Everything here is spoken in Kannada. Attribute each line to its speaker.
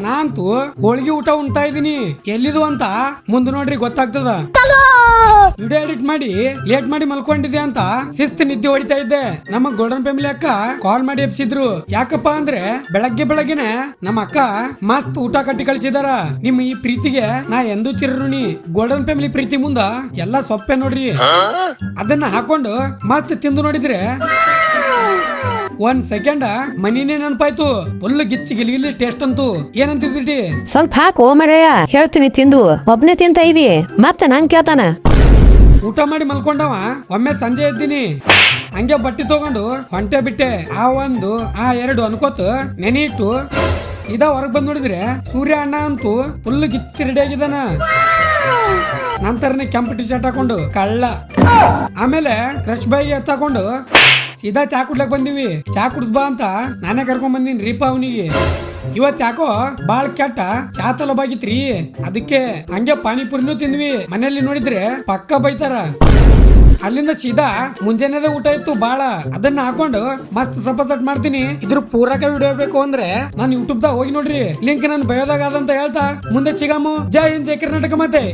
Speaker 1: ನಾ ಅಂತೂ ಹೋಳಿಗೆ ಊಟ ಉಣ್ತಾ ಇದೀನಿ. ಎಲ್ಲಿದು ಅಂತ ಮುಂದೆ ನೋಡ್ರಿ ಗೊತ್ತಾಗ್ತದ. ವಿಡಿಯೋ ಎಡಿಟ್ ಮಾಡಿ ಲೇಟ್ ಮಾಡಿ ಮಲ್ಕೊಂಡಿದ್ದೆ ಅಂತ ಶಿಸ್ತು ನಿದ್ದೆ ಹೊಡಿತಾ ಇದ್ದೆ. ನಮ್ಮ ಗೋಲ್ಡನ್ ಫ್ಯಾಮಿಲಿ ಅಕ್ಕ ಕಾಲ್ ಮಾಡಿ ಎಬ್ಸಿದ್ರು. ಯಾಕಪ್ಪ ಅಂದ್ರೆ ಬೆಳಗ್ಗೆನೆ ನಮ್ಮ ಅಕ್ಕ ಮಸ್ತ್ ಊಟ ಕಟ್ಟಿ ಕಳಿಸಿದಾರ. ನಿಮ್ಮ ಈ ಪ್ರೀತಿಗೆ ನಾ ಎಂದೂ ಚಿರಋಣಿ. ಗೋಲ್ಡನ್ ಫ್ಯಾಮಿಲಿ ಪ್ರೀತಿ ಮುಂದ ಎಲ್ಲಾ ಸೊಪ್ಪೆ ನೋಡ್ರಿ. ಅದನ್ನ ಹಾಕೊಂಡು ಮಸ್ತ್ ತಿಂದು ನೋಡಿದ್ರೆ ಒಂದ್ ಸೆಕೆಂಡ್ ಮನಿನೇ ನೆನಪಾಯ್ತು. ಫುಲ್ ಗಿಚ್ಚಿ ಗಿಲಿ ಟೇಸ್ಟ್ ಅಂತೂ. ಏನಂತ ಸಿಟಿ
Speaker 2: ಸ್ವಲ್ಪ ಹಾಕು ಮರೆಯ ಹೇಳ್ತೀನಿ ತಿಂದು. ಒಬ್ನೇ ತಿಂತ ಇವಿ ಮತ್ತೆ ನಂಗ್ ಕೇಳ್ತಾನ.
Speaker 1: ಊಟ ಮಾಡಿ ಮಲ್ಕೊಂಡವ ಒಮ್ಮೆ ಸಂಜೆ ಎದ್ದೀನಿ. ಹಂಗೆ ಬಟ್ಟಿ ತಗೊಂಡು ಹೊಂಟೆ ಬಿಟ್ಟೆ. ಆ ಒಂದು ಆ ಎರಡು ಅನ್ಕೋತ ನೆನೆ ಇಟ್ಟು ಇದ ಹೊರಗ್ ಬಂದ್ ನೋಡಿದ್ರೆ ಸೂರ್ಯ ಅಣ್ಣ ಅಂತೂ ಫುಲ್ ಗಿಚ್ಚಿ ರೆಡಿ ಆಗಿದಾನ. ನಂತರನೇ ಕೆಂಪು ಟಿ ಶರ್ಟ್ ಹಾಕೊಂಡು ಕಳ್ಳ. ಆಮೇಲೆ ಕ್ರಶ್ ಬೈಗೆ ಎತ್ತಾಕೊಂಡು ಸೀದಾ ಚಾ ಕುಡ್ಲಕ್ ಬಂದಿವಿ. ಚಾ ಕುಡ್ಸ್ಬಾ ಅಂತ ನಾನೇ ಕರ್ಕೊಂಡ್ ಬಂದಿನಿ ರೀಪ ಅವನಿಗೆ. ಇವತ್ ಯಾಕೋ ಬಾಳ್ ಕೆಟ್ಟ ಚಾ ತಲಬಾಗಿತ್ರಿ. ಅದಕ್ಕೆ ಹಂಗೆ ಪಾನಿಪುರಿನೂ ತಿಂದ್ವಿ. ಮನೆಯಲ್ಲಿ ನೋಡಿದ್ರೆ ಪಕ್ಕ ಬೈತಾರ. ಅಲ್ಲಿಂದ ಸೀದಾ ಮುಂಜಾನೆದ ಊಟ ಇತ್ತು ಬಾಳ. ಅದನ್ನ ಹಾಕೊಂಡು ಮಸ್ತ್ ಸಪಸಟ್ ಮಾಡ್ತೀನಿ. ಇದ್ರ ಪೂರಕ ವಿಡಿಯೋ ಬೇಕು ಅಂದ್ರೆ ನಾನು ಯೂಟ್ಯೂಬ್ ದಾಗ ಹೋಗಿ ನೋಡ್ರಿ. ಲಿಂಕ್ ನಾನು ಬಯೋದಾಗ ಅದಂತ ಹೇಳ್ತಾ ಮುಂದೆ ಸಿಗಾಮು. ಜೈ ಹಿಂದ್, ಜೈ ಕರ್ನಾಟಕ. ಮತ್ತೆ